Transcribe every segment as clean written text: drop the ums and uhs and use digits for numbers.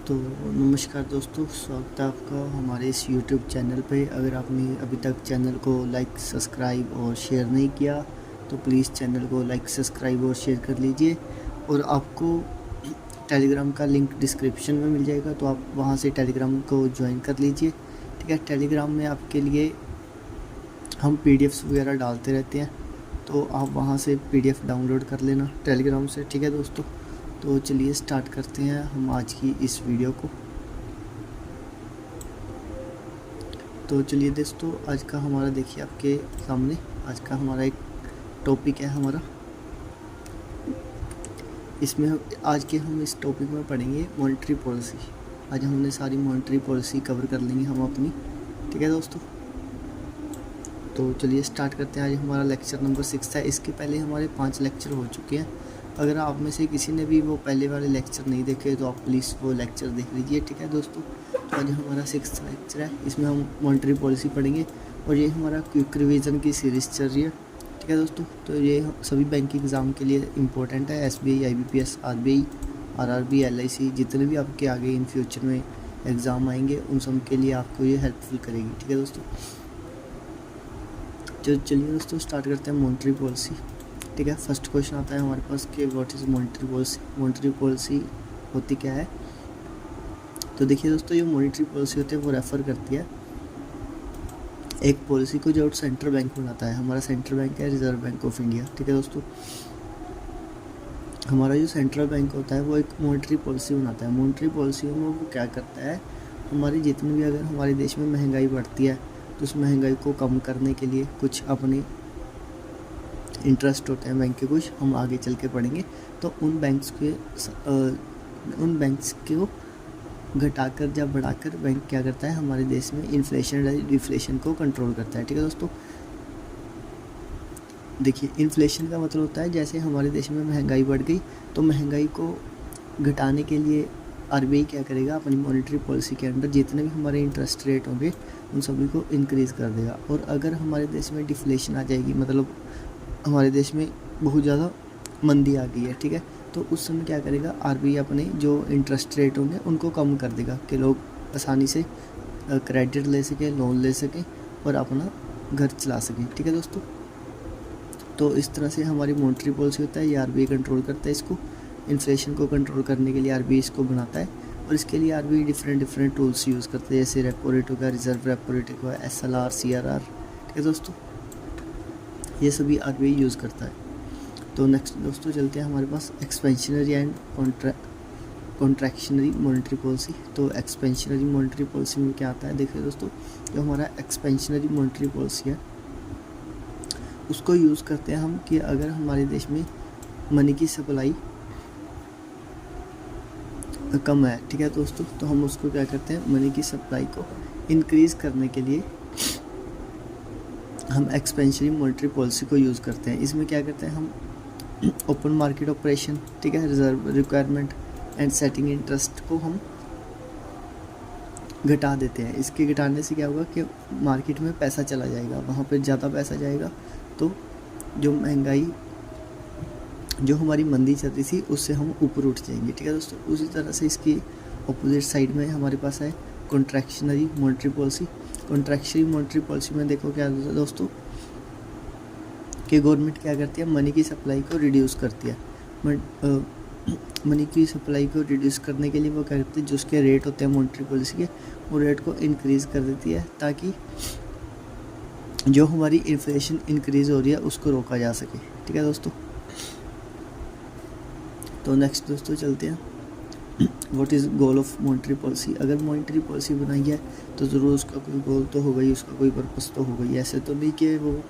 तो नमस्कार दोस्तों, स्वागत है आपका हमारे इस YouTube चैनल पे। अगर आपने अभी तक चैनल को लाइक, सब्सक्राइब और शेयर नहीं किया तो प्लीज़ चैनल को लाइक, सब्सक्राइब और शेयर कर लीजिए। और आपको टेलीग्राम का लिंक डिस्क्रिप्शन में मिल जाएगा, तो आप वहाँ से टेलीग्राम को ज्वाइन कर लीजिए। ठीक है, टेलीग्राम में आपके लिए हम PDFs वगैरह डालते रहते हैं, तो आप वहाँ से PDF डाउनलोड कर लेना टेलीग्राम से। ठीक है दोस्तों, तो चलिए स्टार्ट करते हैं हम आज की इस वीडियो को। तो चलिए दोस्तों, आज का हमारा देखिए आपके सामने आज का हमारा एक टॉपिक है हमारा। इसमें आज के हम इस टॉपिक में पढ़ेंगे मॉनेटरी पॉलिसी। आज हमने सारी मॉनेटरी पॉलिसी कवर कर लेंगे हम अपनी। ठीक है दोस्तों, तो चलिए स्टार्ट करते हैं। आज हमारा लेक्चर नंबर 6 है। इसके पहले हमारे 5 लेक्चर हो चुके हैं। अगर आप में से किसी ने भी वो पहले वाले लेक्चर नहीं देखे तो आप प्लीज़ वो लेक्चर देख लीजिए। ठीक है दोस्तों, तो आज हमारा 6th लेक्चर है। इसमें हम मॉनेटरी पॉलिसी पढ़ेंगे और ये हमारा क्विक रिवीजन की सीरीज़ चल रही है। ठीक है दोस्तों, तो ये सभी बैंक एग्ज़ाम के लिए इम्पोर्टेंट है। SBI, IBPS, RBI, RRB, LIC, जितने भी आपके आगे इन फ्यूचर में एग्ज़ाम आएंगे उन सब के लिए आपको ये हेल्पफुल करेगी। ठीक है दोस्तों, चलिए दोस्तों स्टार्ट करते हैं मॉनेटरी पॉलिसी। ठीक है, फर्स्ट क्वेश्चन आता है हमारे पास कि what is monetary policy. Monetary policy होती क्या है? तो देखिए दोस्तों, ये मॉनेटरी पॉलिसी होती है वो रेफ़र करती है एक पॉलिसी को जो सेंट्रल बैंक बनाता है। हमारा सेंट्रल बैंक है रिजर्व बैंक ऑफ इंडिया। ठीक है दोस्तों, हमारा जो सेंट्रल बैंक होता है वो एक मॉनेटरी पॉलिसी बनाता है। मॉनेटरी पॉलिसी में वो क्या करता है, हमारी जितनी भी अगर हमारे देश में महंगाई बढ़ती है तो उस महंगाई को कम करने के लिए कुछ अपने इंटरेस्ट होते हैं बैंक के, कुछ हम आगे चल के पढ़ेंगे। तो उन बैंक्स को घटाकर या बढ़ाकर बैंक क्या करता है, हमारे देश में इन्फ्लेशन या डिफ्लेशन को कंट्रोल करता है। ठीक है दोस्तों, देखिए इन्फ्लेशन का मतलब होता है जैसे हमारे देश में महंगाई बढ़ गई तो महंगाई को घटाने के लिए RBI क्या करेगा, अपनी मॉनेटरी पॉलिसी के अंडर जितने भी हमारे इंटरेस्ट रेट होंगे उन सभी को इंक्रीज़ कर देगा। और अगर हमारे देश में डिफ्लेशन आ जाएगी, मतलब हमारे देश में बहुत ज़्यादा मंदी आ गई है, ठीक है, तो उस समय क्या करेगा, RBI अपने जो इंटरेस्ट रेट होंगे उनको कम कर देगा कि लोग आसानी से क्रेडिट ले सकें, लोन ले सकें और अपना घर चला सकें। ठीक है दोस्तों, तो इस तरह से हमारी मॉनेटरी पॉलिसी होता है। ये RBI कंट्रोल करता है इसको। इन्फ्लेशन को कंट्रोल करने के लिए RBI इसको बनाता है और इसके लिए RBI डिफरेंट टूल्स यूज़ करते हैं, जैसे रेपो रेट होगा, रिजर्व रेपो रेट होगा, SLR, CRR। ठीक है दोस्तों, ये सभी RBI यूज़ करता है। तो नेक्स्ट दोस्तों चलते हैं हमारे पास expansionary and contractionary monetary policy. तो एक्सपेंशनरी मॉनेटरी पॉलिसी में क्या आता है, देखिए दोस्तों, जो हमारा एक्सपेंशनरी मॉनेटरी पॉलिसी है उसको यूज़ करते हैं हम कि अगर हमारे देश में मनी की सप्लाई कम है, ठीक है दोस्तों, तो हम उसको क्या करते हैं, मनी की सप्लाई को इंक्रीज़ करने के लिए हम एक्सपेंशनरी मॉनेटरी पॉलिसी को यूज़ करते हैं। इसमें क्या करते हैं हम, ओपन मार्केट ऑपरेशन, ठीक है, reserve requirement and setting interest को हम घटा देते हैं। इसके घटाने से क्या होगा कि मार्केट में पैसा चला जाएगा, वहाँ पर ज़्यादा पैसा जाएगा, तो जो महंगाई, जो हमारी मंदी चल रही थी उससे हम ऊपर उठ जाएंगे। ठीक है दोस्तों, उसी तरह से इसकी अपोजिट साइड में हमारे पास है contractionary monetary policy. Contractionary monetary policy में देखो क्या होता है दोस्तों कि गवर्नमेंट क्या करती है, मनी की सप्लाई को रिड्यूस करती है। मनी की सप्लाई को रिड्यूस करने के लिए वो क्या करती है, जो उसके रेट होते हैं मॉनेटरी पॉलिसी के, वो रेट को इंक्रीज़ कर देती है ताकि जो हमारी इन्फ्लेशन इंक्रीज़ हो रही है उसको रोका जा सके। ठीक है दोस्तों, तो नेक्स्ट दोस्तों चलते हैं, what is goal of monetary policy. अगर मॉनेटरी पॉलिसी बनाई है तो ज़रूर उसका कोई गोल तो होगा ही, उसका कोई पर्पस तो होगा ही। ऐसे तो नहीं कि वो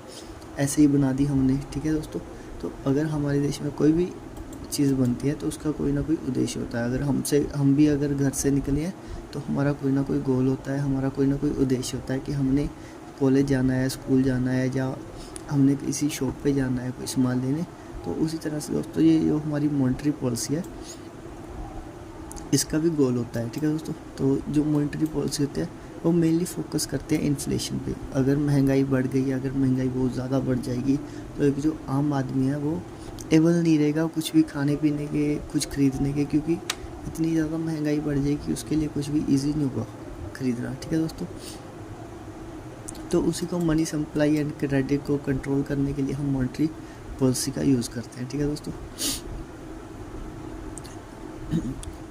ऐसे ही बना दी हमने। ठीक है दोस्तों, तो अगर हमारे देश में कोई भी चीज़ बनती है तो उसका कोई ना कोई उद्देश्य होता है। अगर हम भी अगर घर से निकले हैं तो हमारा कोई ना कोई गोल होता है, हमारा कोई ना कोई उद्देश्य होता है कि हमने कॉलेज जाना है, स्कूल जाना है, या हमने किसी शॉप पे जाना है कोई सामान लेने। तो उसी तरह से दोस्तों ये जो हमारी मॉनेटरी पॉलिसी है इसका भी गोल होता है। ठीक है दोस्तों, तो जो मॉनेटरी पॉलिसी होती है वो मेनली फोकस करते हैं इन्फ्लेशन पे। अगर महंगाई बढ़ गई, अगर महंगाई बहुत ज़्यादा बढ़ जाएगी तो एक जो आम आदमी है वो एबल नहीं रहेगा कुछ भी खाने पीने के, कुछ खरीदने के, क्योंकि इतनी ज़्यादा महंगाई बढ़ जाएगी कि उसके लिए कुछ भी ईजी नहीं होगा ख़रीदना, ठीक है दोस्तों। तो उसी को मनी सप्लाई एंड क्रेडिट को कंट्रोल करने के लिए हम मॉनेटरी पॉलिसी का यूज़ करते हैं, ठीक है दोस्तों।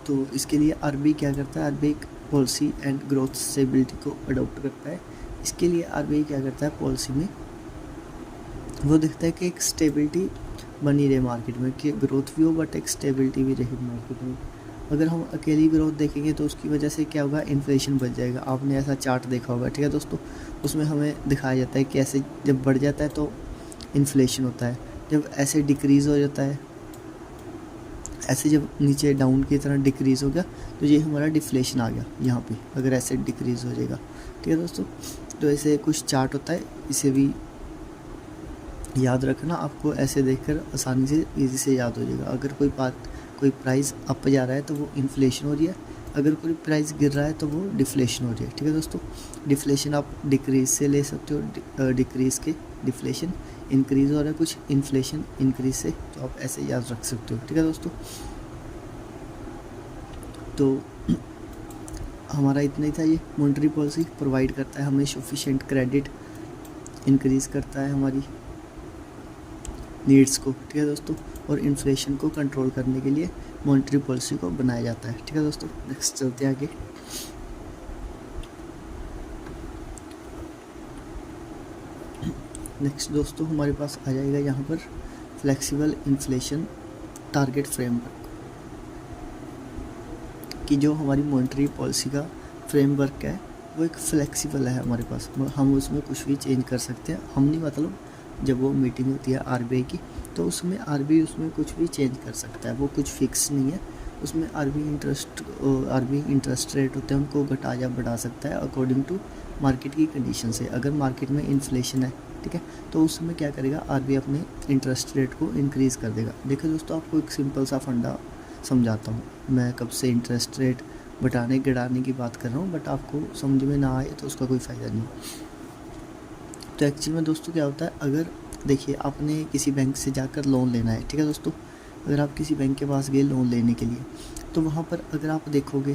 तो इसके लिए आरबीआई क्या करता है, RBI policy and growth stability को अडॉप्ट करता है। इसके लिए आरबीआई क्या करता है, पॉलिसी में वो देखता है कि एक स्टेबिलिटी बनी रहे मार्केट में, कि ग्रोथ भी हो बट एक स्टेबिलिटी भी रहे मार्केट में। अगर हम अकेली ग्रोथ देखेंगे तो उसकी वजह से क्या होगा, इन्फ्लेशन बढ़ जाएगा। आपने ऐसा चार्ट देखा होगा, ठीक है दोस्तों। उसमें हमें दिखाया जाता है कि ऐसे जब बढ़ जाता है तो इन्फ्लेशन होता है, जब ऐसे डिक्रीज़ हो जाता है, ऐसे जब नीचे डाउन की तरह डिक्रीज़ हो गया तो ये हमारा डिफ्लेशन आ गया यहाँ पे, अगर ऐसे डिक्रीज़ हो जाएगा, ठीक है दोस्तों। तो ऐसे कुछ चार्ट होता है, इसे भी याद रखना, आपको ऐसे देखकर आसानी से इजी से याद हो जाएगा। अगर कोई प्राइस अप जा रहा है तो वो इन्फ्लेशन हो रही है, अगर कोई प्राइस गिर रहा है तो वो डिफ्लेशन हो रही है, ठीक है दोस्तों। डिफ्लेशन आप डिक्रीज से ले सकते हो, डिक्रीज़ के डिफ्लेशन, इंक्रीज़ हो रहा है कुछ, इन्फ्लेशन इंक्रीज से, तो आप ऐसे याद रख सकते हो, ठीक है दोस्तों। तो हमारा इतना ही था। ये मॉनेटरी पॉलिसी प्रोवाइड करता है हमें सफिशिएंट क्रेडिट, इंक्रीज़ करता है हमारी नीड्स को, ठीक है दोस्तों। और इन्फ्लेशन को कंट्रोल करने के लिए मॉनेटरी पॉलिसी को बनाया जाता है, ठीक है दोस्तों। नेक्स्ट चलते हैं आगे। नेक्स्ट दोस्तों हमारे पास आ जाएगा यहाँ पर फ्लेक्सिबल इन्फ्लेशन टारगेट फ्रेमवर्क, कि जो हमारी मॉनेटरी पॉलिसी का फ्रेमवर्क है वो एक फ्लेक्सिबल है हमारे पास, हम उसमें कुछ भी चेंज कर सकते हैं। हम नहीं, मतलब जब वो मीटिंग होती है आरबीआई की तो उसमें आरबीआई उसमें कुछ भी चेंज कर सकता है, वो कुछ फिक्स नहीं है। उसमें आरबीआई इंटरेस्ट रेट होते हैं उनको घटा या बढ़ा सकता है अकॉर्डिंग टू मार्केट की कंडीशन से। अगर मार्केट में इन्फ्लेशन है, ठीक है, तो उसमें क्या करेगा, आरबीआई अपने इंटरेस्ट रेट को इंक्रीज़ कर देगा। देखो दोस्तों, आपको एक सिंपल सा फंडा समझाता हूँ। मैं कब से इंटरेस्ट रेट बढ़ाने गिराने की बात कर रहा हूँ, बट आपको समझ में ना आए तो उसका कोई फ़ायदा नहीं। तो एक्चुअली में दोस्तों क्या होता है, अगर देखिए आपने किसी बैंक से जाकर लोन लेना है, ठीक है दोस्तों। अगर आप किसी बैंक के पास गए लोन लेने के लिए, तो वहाँ पर अगर आप देखोगे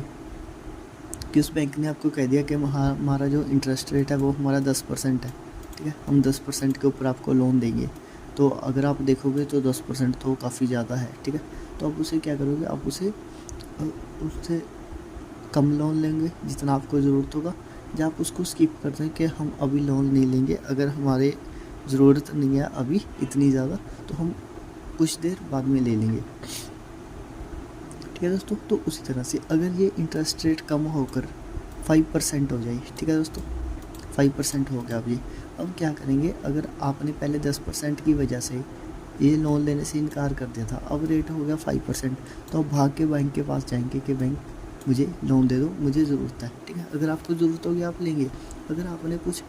कि उस बैंक ने आपको कह दिया कि हमारा जो इंटरेस्ट रेट है वो हमारा 10% है, ठीक है, हम 10% के ऊपर आपको लोन देंगे। तो अगर आप देखोगे तो 10% तो काफ़ी ज़्यादा है, ठीक है। तो आप उसे क्या करोगे, आप उससे कम लोन लेंगे जितना आपको ज़रूरत होगा, या आप उसको स्किप करते हैं कि हम अभी लोन नहीं लेंगे, अगर हमारे ज़रूरत नहीं है अभी इतनी ज़्यादा तो हम कुछ देर बाद में ले लेंगे, ठीक है दोस्तों। तो उसी तरह से अगर ये इंटरेस्ट रेट कम होकर 5% हो जाए, ठीक है दोस्तों, 5% हो गया अभी, अब क्या करेंगे, अगर आपने पहले 10% की वजह से ये लोन लेने से इनकार कर दिया था, अब रेट हो गया 5%, तो आप भाग के बैंक के पास जाएंगे कि बैंक मुझे लोन दे दो, मुझे ज़रूरत है, ठीक है। अगर आपको ज़रूरत होगी आप लेंगे, अगर आपने कुछ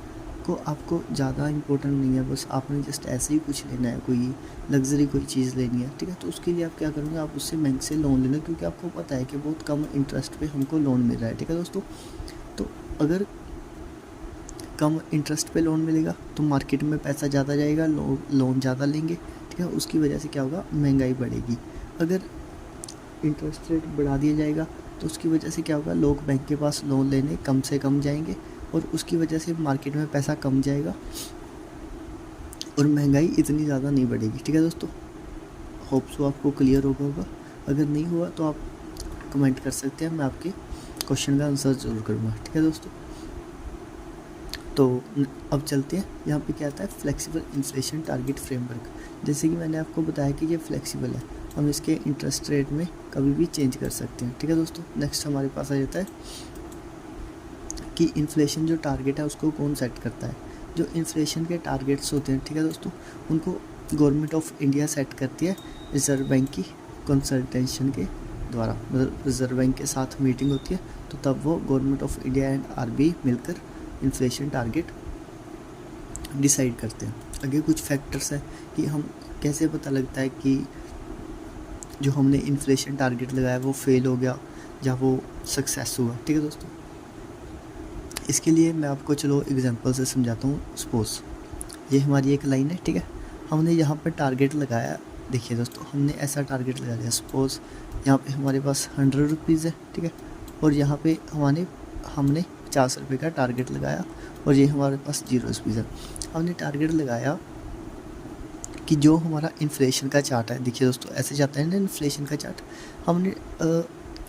को आपको ज़्यादा इंपॉर्टेंट नहीं है, बस आपने जस्ट ऐसे ही कुछ लेना है, कोई लग्जरी कोई चीज़ लेनी है, ठीक है, तो उसके लिए आप क्या करोगे, आप उससे बैंक से लोन लेना, क्योंकि आपको पता है कि बहुत कम इंटरेस्ट पे हमको लोन मिल रहा है, ठीक है दोस्तों। तो अगर कम इंटरेस्ट पे लोन मिलेगा तो मार्केट में पैसा ज़्यादा जाएगा, लोन ज़्यादा लेंगे, ठीक है, उसकी वजह से क्या होगा, महंगाई बढ़ेगी। अगर इंटरेस्ट रेट बढ़ा दिया जाएगा तो उसकी वजह से क्या होगा, लोग बैंक के पास लोन लेने कम से कम जाएंगे और उसकी वजह से मार्केट में पैसा कम जाएगा और महंगाई इतनी ज़्यादा नहीं बढ़ेगी, ठीक है दोस्तों। होप सो आपको क्लियर होगा। अगर नहीं हुआ तो आप कमेंट कर सकते हैं, मैं आपके क्वेश्चन का आंसर ज़रूर करूँगा, ठीक है दोस्तों। तो अब चलते हैं, यहाँ पे क्या आता है, फ्लेक्सिबल इन्फ्लेशन टारगेट फ्रेमवर्क। जैसे कि मैंने आपको बताया कि ये फ्लेक्सिबल है, हम इसके इंटरेस्ट रेट में कभी भी चेंज कर सकते हैं, ठीक है दोस्तों। नेक्स्ट हमारे पास आ जाता है कि इन्फ्लेशन जो टारगेट है उसको कौन सेट करता है। जो इन्फ्लेशन के टारगेट्स होते हैं, ठीक है दोस्तों, उनको गवर्नमेंट ऑफ इंडिया सेट करती है रिजर्व बैंक की कंसल्टेशन के द्वारा। मतलब रिजर्व बैंक के साथ मीटिंग होती है तो तब वो government of India and RBI मिलकर इन्फ्लेशन टारगेट डिसाइड करते हैं। आगे कुछ फैक्टर्स हैं कि हम कैसे पता लगता है कि जो हमने इन्फ्लेशन टारगेट लगाया वो फेल हो गया या वो सक्सेस हुआ, ठीक है दोस्तों। इसके लिए मैं आपको चलो एग्जांपल से समझाता हूँ। सपोज ये हमारी एक लाइन है, ठीक है, हमने यहाँ पर टारगेट लगाया देखिए दोस्तों, हमने ऐसा टारगेट लगा लिया, सपोज़ यहाँ पे हमारे पास 100 रुपीज़ है, ठीक है, और यहाँ पे हमने 50 रुपये का टारगेट लगाया और ये हमारे पास 0 रुपीज़ है। हमने टारगेट लगाया कि जो हमारा इन्फ्लेशन का चार्ट है, देखिए दोस्तों ऐसे जाता है ना इन्फ्लेशन का चार्ट,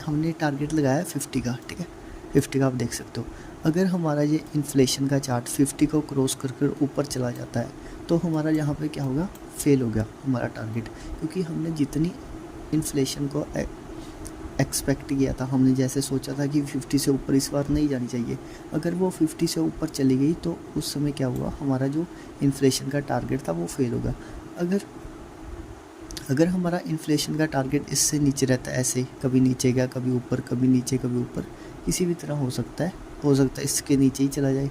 हमने टारगेट लगाया 50 का, ठीक है, 50 का आप देख सकते हो। अगर हमारा ये इन्फ्लेशन का चार्ट 50 को क्रॉस कर ऊपर चला जाता है तो हमारा यहाँ पे क्या होगा, फेल हो गया हमारा टारगेट, क्योंकि हमने जितनी इन्फ्लेशन को एक्सपेक्ट किया था, हमने जैसे सोचा था कि 50 से ऊपर इस बार नहीं जानी चाहिए, अगर वो 50 से ऊपर चली गई तो उस समय क्या हुआ, हमारा जो इन्फ्लेशन का टारगेट था वो फेल होगा। अगर हमारा इन्फ्लेशन का टारगेट इससे नीचे रहता है, ऐसे कभी नीचे गया कभी ऊपर, कभी नीचे कभी ऊपर, किसी भी तरह हो सकता है इसके नीचे ही चला जाए,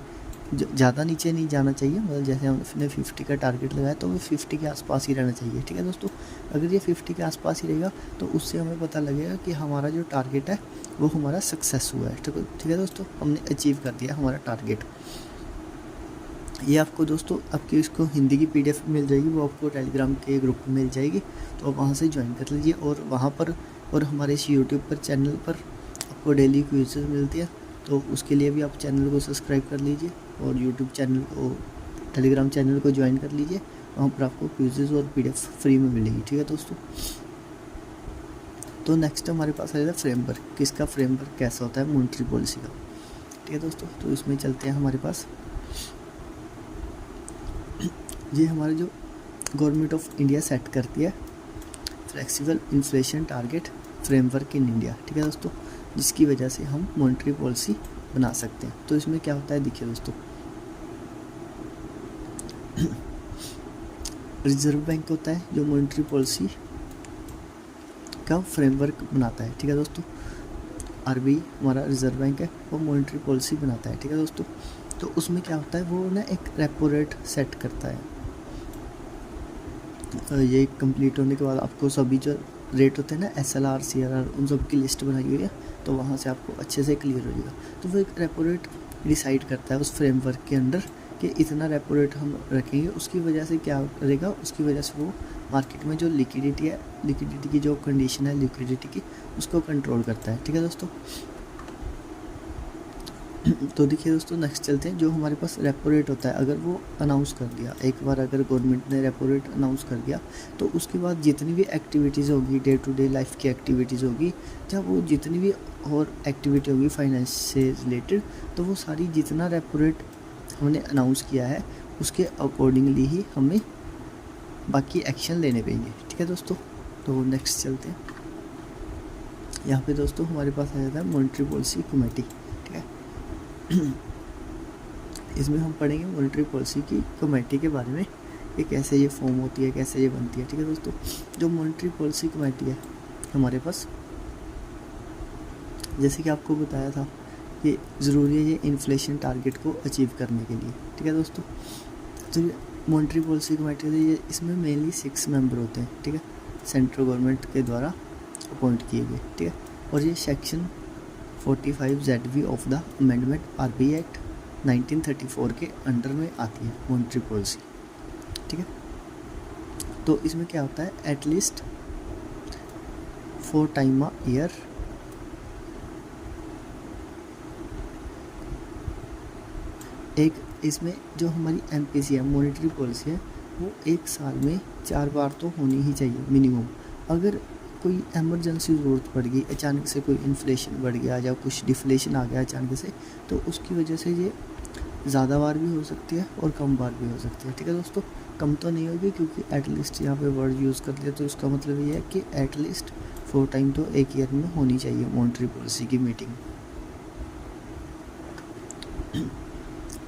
ज़्यादा नीचे नहीं जाना चाहिए, मतलब जैसे हमने 50 का टारगेट लगाया तो वो 50 के आसपास ही रहना चाहिए, ठीक है दोस्तों। अगर ये 50 के आसपास ही रहेगा तो उससे हमें पता लगेगा कि हमारा जो टारगेट है वो हमारा सक्सेस हुआ है, ठीक है दोस्तों, हमने अचीव कर दिया हमारा टारगेट। ये आपको दोस्तों आपकी इसको हिंदी की PDF मिल जाएगी, वो आपको टेलीग्राम के ग्रुप में मिल जाएगी, तो आप वहाँ से ज्वाइन कर लीजिए। और वहाँ पर और हमारे इस यूट्यूब पर चैनल पर आपको डेली क्विज़ेस मिलती है, तो उसके लिए भी आप चैनल को सब्सक्राइब कर लीजिए और यूट्यूब चैनल को, टेलीग्राम चैनल को ज्वाइन कर लीजिए, वहाँ पर आपको क्विज़ेस और PDF फ्री में मिलेगी, ठीक है दोस्तों। तो नेक्स्ट हमारे पास आ जाता है फ्रेमवर्क, किसका फ्रेमवर्क कैसा होता है, मॉनेटरी पॉलिसी का, ठीक है दोस्तों। तो इसमें चलते हैं, हमारे पास ये हमारा जो गवर्नमेंट ऑफ इंडिया सेट करती है flexible inflation target framework in India, ठीक है दोस्तों, जिसकी वजह से हम मॉनेटरी पॉलिसी बना सकते हैं। तो इसमें क्या होता है, देखिए दोस्तों, रिजर्व बैंक होता है जो मॉनेटरी पॉलिसी का फ्रेमवर्क बनाता है, ठीक है दोस्तों। RBI हमारा रिजर्व बैंक है, वो मॉनेटरी पॉलिसी बनाता है, ठीक है दोस्तों। तो उसमें क्या होता है, वो ना एक रेपो रेट सेट करता है। ये कंप्लीट होने के बाद आपको सभी जो रेट होते हैं ना, SLR CRR, उन सब की लिस्ट बनाई हुई है, तो वहाँ से आपको अच्छे से क्लियर हो जाएगा। तो वो एक रेपो रेट डिसाइड करता है उस फ्रेमवर्क के अंदर कि इतना रेपो रेट हम रखेंगे, उसकी वजह से क्या करेगा, उसकी वजह से वो मार्केट में जो लिक्विडिटी है, लिक्विडिटी की जो कंडीशन है लिक्विडिटी की, उसको कंट्रोल करता है, ठीक है दोस्तों। तो देखिए दोस्तों, नेक्स्ट चलते हैं, जो हमारे पास रेपो रेट होता है, अगर वो अनाउंस कर दिया एक बार, अगर गवर्नमेंट ने रेपो रेट अनाउंस कर दिया, तो उसके बाद जितनी भी एक्टिविटीज़ होगी, डे टू डे लाइफ की एक्टिविटीज़ होगी, जब वो जितनी भी और एक्टिविटी होगी फाइनेंस से रिलेटेड, तो वो सारी जितना रेपो रेट हमने अनाउंस किया है उसके अकॉर्डिंगली ही हमें बाकी एक्शन लेने पड़ेंगे, ठीक है दोस्तों। तो नेक्स्ट चलते हैं, यहाँ पे दोस्तों हमारे पास आ जाता है मॉनेटरी पॉलिसी कमेटी, ठीक है। इसमें हम पढ़ेंगे मॉनेटरी पॉलिसी की कमेटी के बारे में, कि कैसे ये फॉर्म होती है, कैसे ये बनती है, ठीक है दोस्तों। जो मॉनेटरी पॉलिसी कमेटी है हमारे पास, जैसे कि आपको बताया था, ये ज़रूरी है ये इन्फ्लेशन टारगेट को अचीव करने के लिए, ठीक है दोस्तों। तो मॉनेटरी पॉलिसी कमेटी है, इसमें मेनली 6 मेंबर होते हैं, ठीक है, सेंट्रल गवर्नमेंट के द्वारा अपॉइंट किए गए, ठीक है। और ये section 45ZB of the amendment RBI act 1934 के अंडर में आती है मॉनेटरी पॉलिसी, ठीक है। तो इसमें क्या होता है, एटलीस्ट 4 टाइम अ ईयर एक, इसमें जो हमारी MPC है, मॉनेटरी पॉलिसी है, वो एक साल में 4 बार तो होनी ही चाहिए मिनिमम। अगर कोई एमरजेंसी ज़रूरत पड़ गई, अचानक से कोई इन्फ्लेशन बढ़ गया या कुछ डिफ्लेशन आ गया अचानक से, तो उसकी वजह से ये ज़्यादा बार भी हो सकती है और कम बार भी हो सकती है, ठीक है दोस्तों। कम तो नहीं होगी, क्योंकि एटलीस्ट यहाँ पे वर्ड यूज़ कर लिया, तो इसका मतलब ये है कि एटलीस्ट 4 टाइम तो एक ईयर में होनी चाहिए मॉनेटरी पॉलिसी की मीटिंग।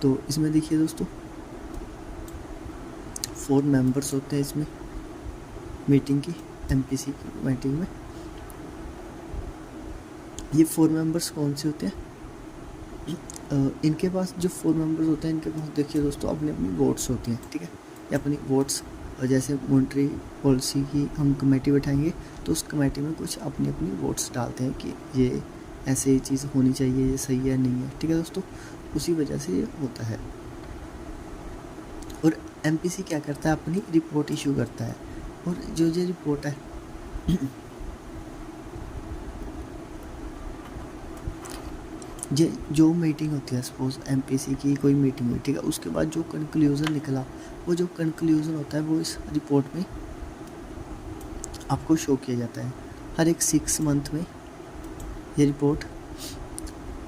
तो इसमें देखिए दोस्तों, 4 मेंबर्स होते हैं इसमें मीटिंग की, MPC की मीटिंग में। ये 4 मेंबर्स कौन से होते हैं, इनके पास जो 4 मेंबर्स होते हैं, इनके पास देखिए दोस्तों अपनी अपनी वोट्स होती हैं, ठीक है, ये अपनी वोट्स, जैसे मॉनेटरी पॉलिसी की हम कमेटी बैठाएंगे तो उस कमेटी में कुछ अपनी अपनी वोट्स डालते हैं कि ये ऐसे ही चीज़ होनी चाहिए, ये सही है नहीं है, ठीक है दोस्तों, उसी वजह से ये होता है। और MPC क्या करता है, अपनी रिपोर्ट इशू करता है, और जो ये रिपोर्ट है जो मीटिंग होती है, सपोज एमपीसी की कोई मीटिंग हुई, ठीक है, उसके बाद जो कंक्लूज़न निकला, वो जो कंक्लूज़न होता है वो इस रिपोर्ट में आपको शो किया जाता है। हर एक 6 मंथ में ये रिपोर्ट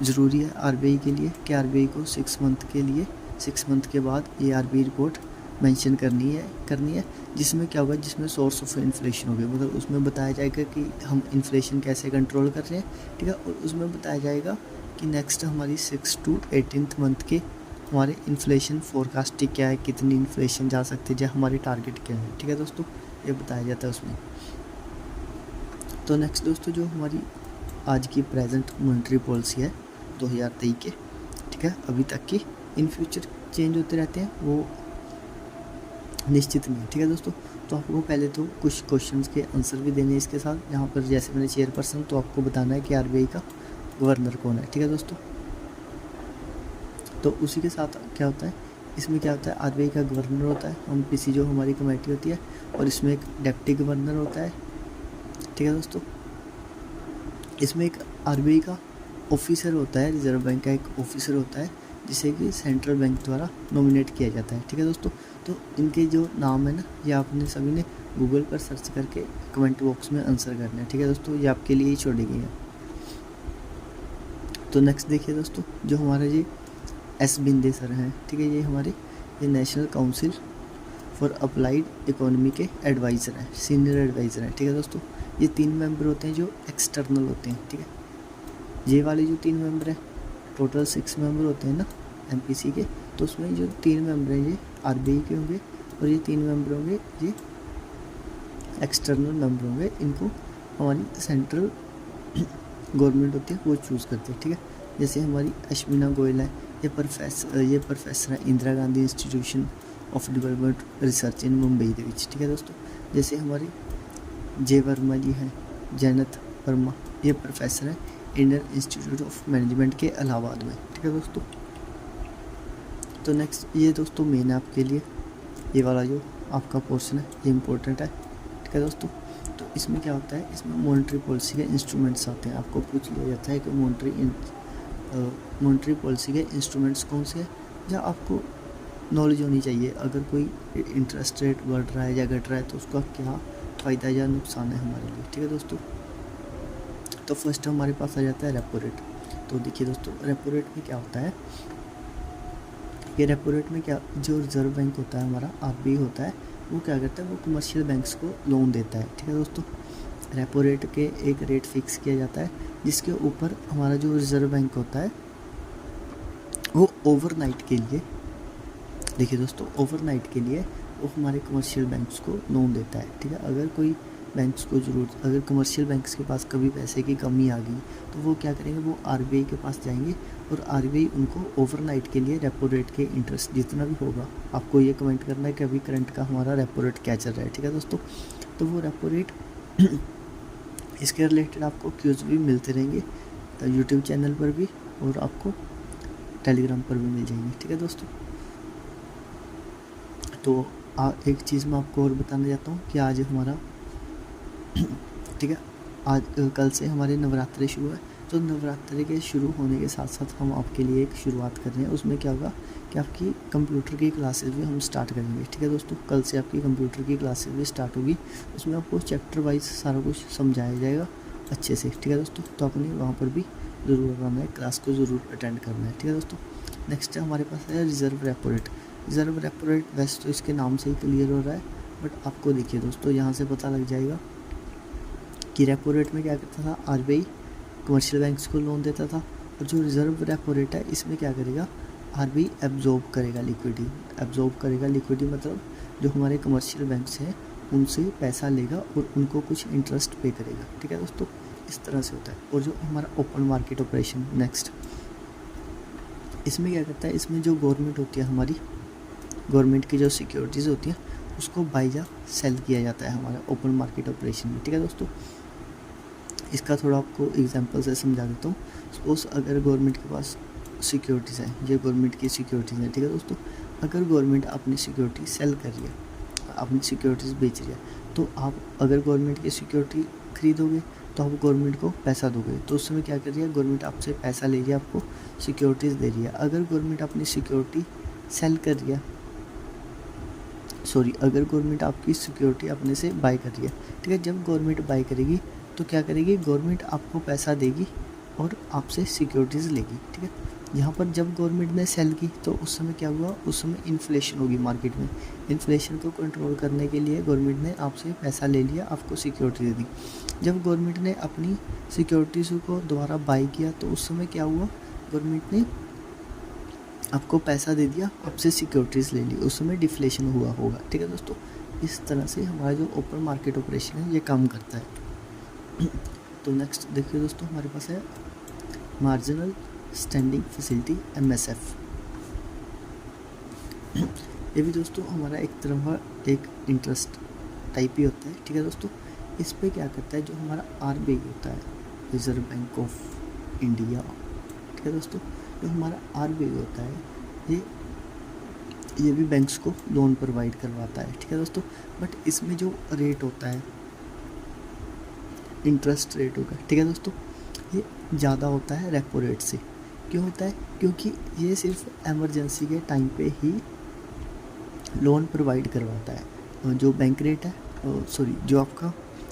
ज़रूरी है आरबीआई के लिए कि आरबीआई को 6 मंथ के बाद ये आरबीआई रिपोर्ट मेंशन करनी है, जिसमें क्या होगा, जिसमें सोर्स ऑफ इन्फ्लेशन होगी, मतलब उसमें बताया जाएगा कि हम इन्फ्लेशन कैसे कंट्रोल कर रहे हैं, ठीक है, और उसमें बताया जाएगा कि नेक्स्ट हमारी 6 to 18 मंथ के हमारे इन्फ्लेशन फोरकास्टिंग क्या है, कितनी इन्फ्लेशन जा सकती है, हमारे टारगेट क्या है, ठीक है दोस्तों, ये बताया जाता है उसमें। तो नेक्स्ट दोस्तों, जो हमारी आज की प्रेजेंट मॉनेटरी पॉलिसी है 2023 के, ठीक है, अभी तक की, इन फ्यूचर चेंज होते रहते हैं, वो निश्चित नहीं है, ठीक है दोस्तों। तो आपको पहले तो कुछ क्वेश्चंस के आंसर भी देने हैं इसके साथ, यहाँ पर जैसे मैंने चेयरपर्सन, तो आपको बताना है कि आरबीआई का गवर्नर कौन है, ठीक है दोस्तों। तो उसी के साथ क्या होता है, इसमें क्या होता है, आरबीआई का गवर्नर होता है, एमपीसी जो हमारी कमेटी होती है, और इसमें एक डिप्टी गवर्नर होता है, ठीक है दोस्तों। इसमें एक आरबीआई का ऑफिसर होता है, रिजर्व बैंक का एक ऑफिसर होता है, जिसे कि सेंट्रल बैंक द्वारा नॉमिनेट किया जाता है, ठीक है दोस्तों। तो इनके जो नाम है ना, ये आपने सभी ने गूगल पर सर्च करके कमेंट बॉक्स में आंसर करना है, ठीक है दोस्तों, ये आपके लिए ही छोड़ी गई है। तो नेक्स्ट देखिए दोस्तों, जो हमारे ये एस बिंदे सर हैं, ठीक है, ये हमारे ये national council for applied economy के एडवाइज़र हैं, सीनियर एडवाइज़र हैं, ठीक है दोस्तों। ये 3 मेंबर होते हैं जो एक्सटर्नल होते हैं, ठीक है। ये वाले जो 3 मेंबर हैं, टोटल 6 मेंबर होते हैं ना एमपीसी के, तो उसमें जो 3 मेंबर हैं ये आरबीआई के होंगे, और ये 3 मेंबर होंगे ये एक्सटर्नल मेंबर होंगे, इनको हमारी सेंट्रल गवर्नमेंट होती है वो चूज़ करते हैं, ठीक है। जैसे हमारी अश्विना गोयल है, ये प्रोफेसर है Indira Gandhi institution of development research इन मुंबई के विच, ठीक है दोस्तों। जैसे हमारे जे वर्मा जी हैं, जैनत वर्मा, ये प्रोफेसर है इंडियन इंस्टीट्यूट ऑफ मैनेजमेंट के इलाहाबाद में, ठीक है दोस्तों। तो नेक्स्ट ये दोस्तों मेन है आपके लिए, ये वाला जो आपका पोर्शन है ये इम्पोर्टेंट है, ठीक है दोस्तों। तो इसमें क्या होता है, इसमें मॉनेटरी पॉलिसी के इंस्ट्रूमेंट्स आते हैं, आपको पूछ लिया जाता है कि मॉनेटरी पॉलिसी के इंस्ट्रूमेंट्स कौन से हैं, या आपको नॉलेज होनी चाहिए, अगर कोई इंटरेस्ट रेट बढ़ रहा है या घट रहा है तो उसका क्या फ़ायदा या नुकसान है हमारे लिए, ठीक है दोस्तों। तो फर्स्ट हमारे पास आ जाता है रेपो रेट। तो देखिए दोस्तों, रेपो रेट में क्या होता है, ये रेपो रेट में क्या, जो रिजर्व बैंक होता है हमारा आरबीआई होता है, वो क्या करता है, वो कमर्शियल बैंक्स को लोन देता है, ठीक है दोस्तों। रेपो रेट के एक रेट फिक्स किया जाता है, जिसके ऊपर हमारा जो रिजर्व बैंक होता है वो ओवरनाइट के लिए, देखिए दोस्तों, ओवरनाइट के लिए वो हमारे कमर्शियल बैंक्स को लोन देता है, ठीक है। अगर कोई बैंक्स को ज़रूरत, अगर कमर्शियल बैंक्स के पास कभी पैसे की कमी आ गई तो वो क्या करेंगे, वो आरबीआई के पास जाएंगे, और आरबीआई उनको ओवरनाइट के लिए रेपो रेट के इंटरेस्ट जितना भी होगा, आपको ये कमेंट करना है कि अभी करंट का हमारा रेपो रेट क्या चल रहा है, ठीक है दोस्तों। तो वो रेपो रेट इसके रिलेटेड आपको क्यूज़ भी मिलते रहेंगे यूट्यूब चैनल पर भी, और आपको टेलीग्राम पर भी मिल जाएंगे, ठीक है दोस्तों। तो एक चीज़ मैं आपको और बताना चाहता हूँ कि आज हमारा ठीक है, आज कल से हमारे नवरात्रि शुरू है, तो नवरात्रि के शुरू होने के साथ साथ हम आपके लिए एक शुरुआत कर रहे हैं। उसमें क्या होगा कि आपकी कंप्यूटर की क्लासेस भी हम स्टार्ट करेंगे, ठीक है दोस्तों। कल से आपकी कंप्यूटर की क्लासेस भी स्टार्ट होगी, उसमें आपको चैप्टर वाइज सारा कुछ समझाया जाएगा अच्छे से, ठीक है दोस्तों। तो आपने वहाँ पर भी ज़रूर आना है, क्लास को ज़रूर अटेंड करना है, ठीक है दोस्तों। नेक्स्ट हमारे पास है reserve repo rate. Reserve repo rate वैसे तो इसके नाम से ही क्लियर हो रहा है, बट आपको देखिए दोस्तों, यहाँ से पता लग जाएगा कि रेपो रेट में क्या करता था, आरबीआई कमर्शियल बैंक्स को लोन देता था, और जो रिजर्व रेपो रेट है इसमें क्या करेगा, आरबीआई एब्जॉर्ब करेगा लिक्विडिटी मतलब जो हमारे कमर्शियल बैंक्स हैं उनसे पैसा लेगा और उनको कुछ इंटरेस्ट पे करेगा, ठीक है दोस्तों। इस तरह से होता है। और जो हमारा ओपन मार्केट ऑपरेशन नेक्स्ट, इसमें क्या करता है, इसमें जो गवर्नमेंट होती है हमारी, गवर्नमेंट की जो सिक्योरिटीज़ होती हैं उसको बाय या सेल किया जाता है हमारा ओपन मार्केट ऑपरेशन में, ठीक है दोस्तों। इसका थोड़ा आपको एग्जांपल से समझा देता हूँ। सपोज अगर गवर्नमेंट के पास सिक्योरिटीज़ हैं, ये गवर्नमेंट की सिक्योरिटीज़ हैं, ठीक है दोस्तों। अगर गवर्नमेंट अपनी सिक्योरिटी सेल कर रही है, अपनी सिक्योरिटीज़ बेच रही है, तो आप अगर गवर्नमेंट की सिक्योरिटी खरीदोगे तो आप गवर्नमेंट को पैसा दोगे, तो उस समय क्या कर रही है गवर्नमेंट आपसे पैसा ले रही है, आपको सिक्योरिटीज़ दे रही है। अगर गवर्नमेंट अपनी सिक्योरिटी सेल कर रही है, अगर गवर्नमेंट आपकी सिक्योरिटी अपने से बाय कर रही है, ठीक है, जब गवर्नमेंट बाय करेगी तो क्या करेगी गवर्नमेंट आपको पैसा देगी और आपसे सिक्योरिटीज़ लेगी, ठीक है। यहाँ पर जब गवर्नमेंट ने सेल की तो उस समय क्या हुआ, उस समय इन्फ्लेशन होगी मार्केट में। इन्फ्लेशन को कंट्रोल करने के लिए गवर्नमेंट ने आपसे पैसा ले लिया, आपको सिक्योरिटी दे दी। जब गवर्नमेंट ने अपनी सिक्योरिटीज़ को दोबारा बाय किया तो उस समय क्या हुआ, गवर्नमेंट ने आपको पैसा दे दिया, आपसे सिक्योरिटीज़ ले ली, उस समय डिफ्लेशन हुआ होगा, ठीक है दोस्तों। इस तरह से हमारा जो ओपन मार्केट ऑपरेशन है ये काम करता है। तो नेक्स्ट देखिए दोस्तों, हमारे पास है मार्जिनल स्टैंडिंग फैसिलिटी MSF। ये भी दोस्तों हमारा एक तरह का एक इंटरेस्ट टाइप ही होता है, ठीक है दोस्तों। इस पे क्या करता है, जो हमारा RBI होता है, रिजर्व बैंक ऑफ इंडिया, ठीक है दोस्तों, जो हमारा RBI होता है ये भी बैंक्स को लोन प्रोवाइड करवाता है, ठीक है दोस्तों। बट इसमें जो रेट होता है, इंटरेस्ट रेट होगा, ठीक है दोस्तों, ये ज़्यादा होता है रेपो रेट से। क्यों होता है, क्योंकि ये सिर्फ इमरजेंसी के टाइम पे ही लोन प्रोवाइड करवाता है। जो बैंक रेट है, जो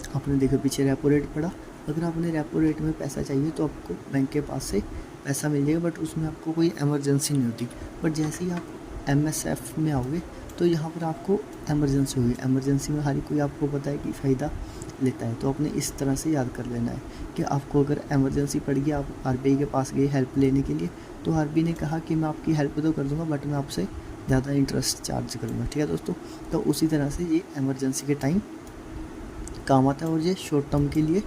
आपने देखो पीछे रेपो रेट पड़ा, अगर आपने रेपो रेट में पैसा चाहिए तो आपको बैंक के पास से पैसा मिल जाएगा, बट उसमें आपको कोई इमरजेंसी नहीं होती। बट जैसे ही आप MSF में आओगे तो यहाँ पर आपको इमरजेंसी होगी। इमरजेंसी में हर कोई आपको पता है कि फ़ायदा लेता है, तो आपने इस तरह से याद कर लेना है कि आपको अगर इमरजेंसी पड़ गई, आप RBI के पास गए हेल्प लेने के लिए, तो RBI ने कहा कि मैं आपकी हेल्प तो कर दूँगा बट मैं आपसे ज़्यादा इंटरेस्ट चार्ज करूँगा, ठीक है दोस्तों। तो उसी तरह से ये इमरजेंसी के टाइम काम आता है और ये शॉर्ट टर्म के लिए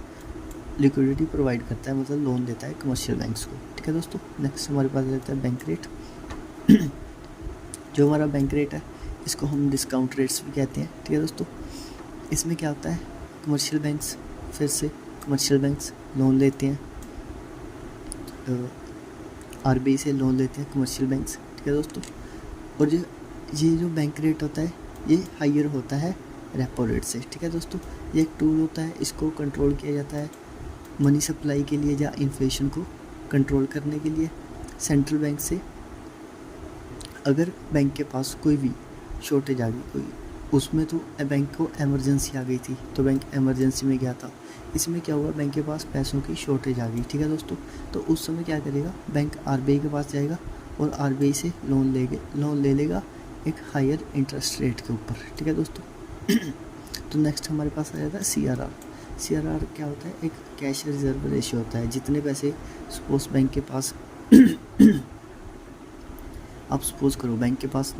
लिक्विडिटी प्रोवाइड करता है, मतलब लोन देता है कमर्शियल बैंक्स को, ठीक है दोस्तों। नेक्स्ट हमारे पास रहता है बैंक रेट। जो हमारा बैंक रेट है इसको हम डिस्काउंट रेट्स भी कहते हैं, ठीक है दोस्तों। इसमें क्या होता है, कमर्शियल बैंक्स लोन लेते हैं, RBI से लोन लेते हैं कमर्शियल बैंक्स, ठीक है दोस्तों। और ये जो बैंक रेट होता है ये हाइयर होता है रेपो रेट से, ठीक है दोस्तों। ये एक टूल होता है, इसको कंट्रोल किया जाता है मनी सप्लाई के लिए या इन्फ्लेशन को कंट्रोल करने के लिए सेंट्रल बैंक से। अगर बैंक के पास कोई भी शॉर्टेज आ गई, कोई उसमें तो बैंक को इमरजेंसी आ गई थी तो बैंक इमरजेंसी में गया था, इसमें क्या हुआ, बैंक के पास पैसों की शॉर्टेज आ गई, ठीक है दोस्तों। तो उस समय क्या करेगा, बैंक RBI के पास जाएगा और RBI से लोन ले लेगा एक हायर इंटरेस्ट रेट के ऊपर, ठीक है दोस्तों। तो नेक्स्ट हमारे पास आ जाता है CRR क्या होता है, एक कैश रिजर्व रेशियो होता है। जितने पैसे सपोज बैंक के पास आप सपोज करो बैंक के पास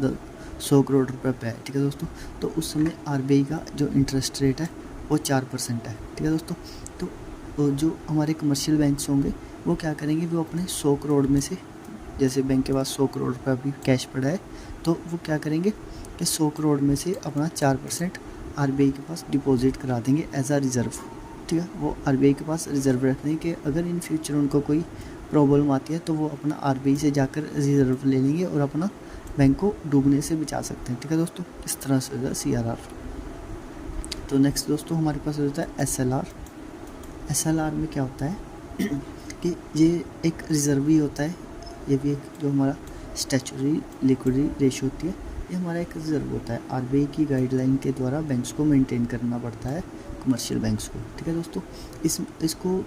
100 करोड़ रुपए पे है, ठीक है दोस्तों, तो उस समय RBI का जो इंटरेस्ट रेट है वो 4% है, ठीक है दोस्तों। तो जो हमारे कमर्शियल बैंक्स होंगे वो क्या करेंगे, वो अपने 100 करोड़ में से, जैसे बैंक के पास 100 करोड़ रुपये अभी कैश पड़ा है, तो वो क्या करेंगे कि 100 करोड़ में से अपना 4% RBI के पास डिपॉजिट करा देंगे एज आ रिज़र्व, ठीक है। वो RBI के पास रिज़र्व रख देंगे कि अगर इन फ्यूचर उनको कोई प्रॉब्लम आती है तो वो अपना RBI से जाकर रिज़र्व ले लेंगे और अपना बैंक को डूबने से बचा सकते हैं, ठीक है दोस्तों। इस तरह से होता है CRR। तो नेक्स्ट दोस्तों हमारे पास होता है SLR में क्या होता है कि ये एक रिज़र्व ही होता है, ये भी एक जो हमारा स्टैचुटरी लिक्विडिटी रेशियो होती है, ये हमारा एक रिज़र्व होता है। RBI की गाइडलाइन के द्वारा बैंक्स को मेंटेन करना पड़ता है, कमर्शियल बैंक्स को, ठीक है दोस्तों। इसको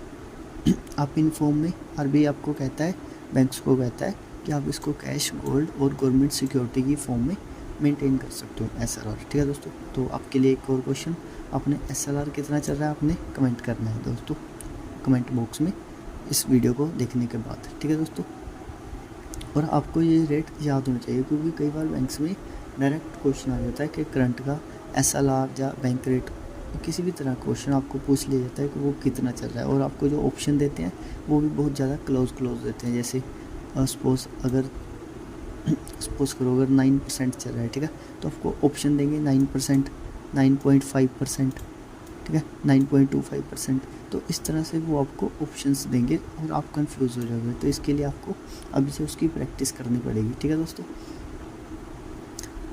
आप इन फॉर्म में RBI आपको कहता है, बैंक्स को कहता है कि आप इसको कैश, गोल्ड और गवर्नमेंट सिक्योरिटी की फॉर्म में मेंटेन कर सकते हो SLR, ठीक है दोस्तों। तो आपके लिए एक और क्वेश्चन, आपने SLR कितना चल रहा है आपने कमेंट करना है दोस्तों, कमेंट बॉक्स में इस वीडियो को देखने के बाद, ठीक है दोस्तों। और आपको ये रेट याद होना चाहिए क्योंकि कई बार बैंक्स में डायरेक्ट क्वेश्चन आ जाता है कि करंट का SLR या बैंक रेट, किसी भी तरह क्वेश्चन आपको पूछ लिया जाता है कि वो कितना चल रहा है, और आपको जो ऑप्शन देते हैं वो भी बहुत ज़्यादा क्लोज देते हैं। जैसे सपोज करो अगर 9% चल रहा है, ठीक है, तो आपको ऑप्शन देंगे 9%, 9.5%, ठीक है, 9.25%। तो इस तरह से वो आपको ऑप्शंस देंगे और आप कंफ्यूज हो जाओगे। तो इसके लिए आपको अभी से उसकी प्रैक्टिस करनी पड़ेगी, ठीक है दोस्तों।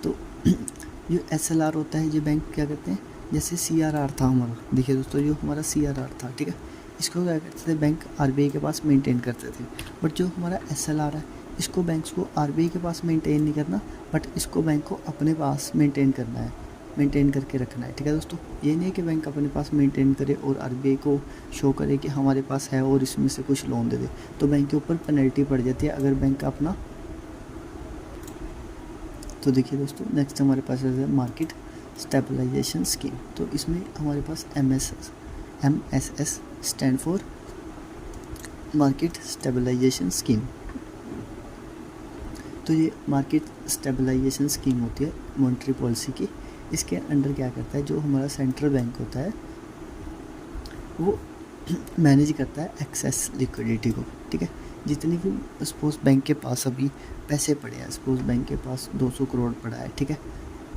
तो जो SLR होता है, ये बैंक क्या करते हैं, जैसे CRR था हमारा, देखिए दोस्तों जो हमारा CRR था, ठीक है, इसको क्या करते थे बैंक RBI के पास मेंटेन करते थे। बट जो हमारा SLR है, इसको बैंक्स को RBI के पास मेंटेन नहीं करना, बट इसको बैंक को अपने पास मेंटेन करना है, मेंटेन करके रखना है, ठीक है दोस्तों। ये नहीं है कि बैंक अपने पास मेंटेन करे और RBI को शो करे कि हमारे पास है और इसमें से कुछ लोन दे दे, तो बैंक के ऊपर पेनल्टी पड़ जाती है अगर बैंक अपना। तो देखिए दोस्तों नेक्स्ट हमारे पास है मार्केट स्टेबलाइजेशन स्कीम। तो इसमें हमारे पास MSS stand for market stabilization scheme. तो ये मार्केट स्टेबलाइजेशन स्कीम होती है मॉनेटरी पॉलिसी की। इसके अंडर क्या करता है, जो हमारा सेंट्रल बैंक होता है वो मैनेज करता है एक्सेस लिक्विडिटी को, ठीक है। जितनी भी सपोज बैंक के पास अभी पैसे पड़े हैं, सपोज बैंक के पास 200 करोड़ पड़ा है, ठीक है,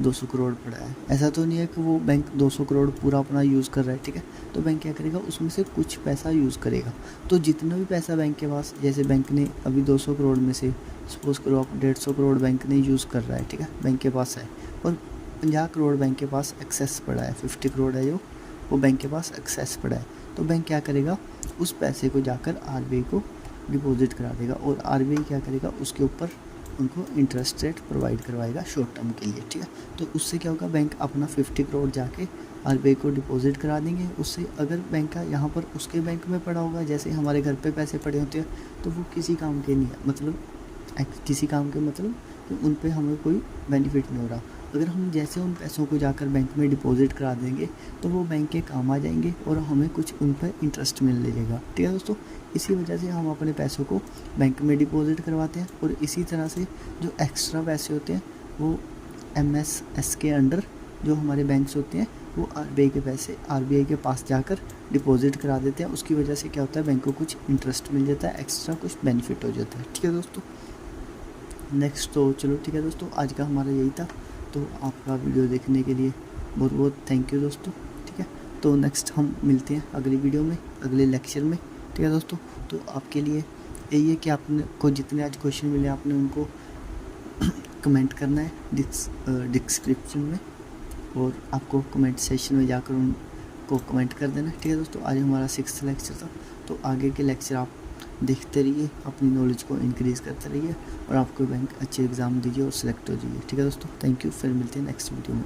200 करोड़ पड़ा है, ऐसा तो नहीं है कि वो बैंक 200 करोड़ पूरा अपना यूज़ कर रहा है, ठीक है। तो बैंक क्या करेगा, उसमें से कुछ पैसा यूज़ करेगा। तो जितना भी पैसा बैंक के पास, जैसे बैंक ने अभी 200 करोड़ में से सपोज करो आप 150 करोड़ बैंक ने यूज़ कर रहा है, ठीक है, बैंक के पास है, और 50 करोड़ बैंक के पास एक्सेस पड़ा है, 50 करोड़ है जो वो बैंक के पास एक्सेस पड़ा है। तो बैंक क्या करेगा, उस पैसे को जाकर RBI को डिपॉजिट करा देगा, और RBI क्या करेगा, उसके ऊपर उनको इंटरेस्ट रेट प्रोवाइड करवाएगा शॉर्ट टर्म के लिए, ठीक है। तो उससे क्या होगा, बैंक अपना 50 करोड़ जाके RBI को डिपॉजिट करा देंगे। उससे अगर बैंक का यहाँ पर उसके बैंक में पड़ा होगा, जैसे हमारे घर पे पैसे पड़े होते हैं, तो वो किसी काम के नहीं है, मतलब किसी काम के मतलब कि उन पे हमें कोई बेनिफिट नहीं हो रहा। अगर हम जैसे उन पैसों को जाकर बैंक में डिपॉजिट करा देंगे तो वो बैंक के काम आ जाएंगे और हमें कुछ उन पर इंटरेस्ट मिल जाएगा, ठीक है दोस्तों। इसी वजह से हम अपने पैसों को बैंक में डिपॉजिट करवाते हैं, और इसी तरह से जो एक्स्ट्रा पैसे होते हैं वो MSS के अंडर जो हमारे बैंक्स होते हैं वो RBI के पास जाकर डिपॉजिट करा देते हैं। उसकी वजह से क्या होता है, बैंक को कुछ इंटरेस्ट मिल जाता है, एक्स्ट्रा कुछ बेनिफिट हो जाता है, ठीक है दोस्तों। नेक्स्ट तो चलो ठीक है दोस्तों, आज का हमारा यही था। तो आपका वीडियो देखने के लिए बहुत बहुत थैंक यू दोस्तों, ठीक है। तो नेक्स्ट हम मिलते हैं अगली वीडियो में, अगले लेक्चर में, ठीक है दोस्तों। तो आपके लिए यही है कि आपने को जितने आज क्वेश्चन मिले आपने उनको कमेंट करना है डिस्क्रिप्शन में, और आपको कमेंट सेक्शन में जाकर उनको कमेंट कर देना, ठीक है दोस्तों। आज हमारा 6th लेक्चर था, तो आगे के लेक्चर आप देखते रहिए, अपनी नॉलेज को इंक्रीज़ करते रहिए, और आपको बैंक अच्छे एग्ज़ाम दीजिए और सिलेक्ट हो जाइए, ठीक है दोस्तों। थैंक यू, फिर मिलते हैं नेक्स्ट वीडियो में।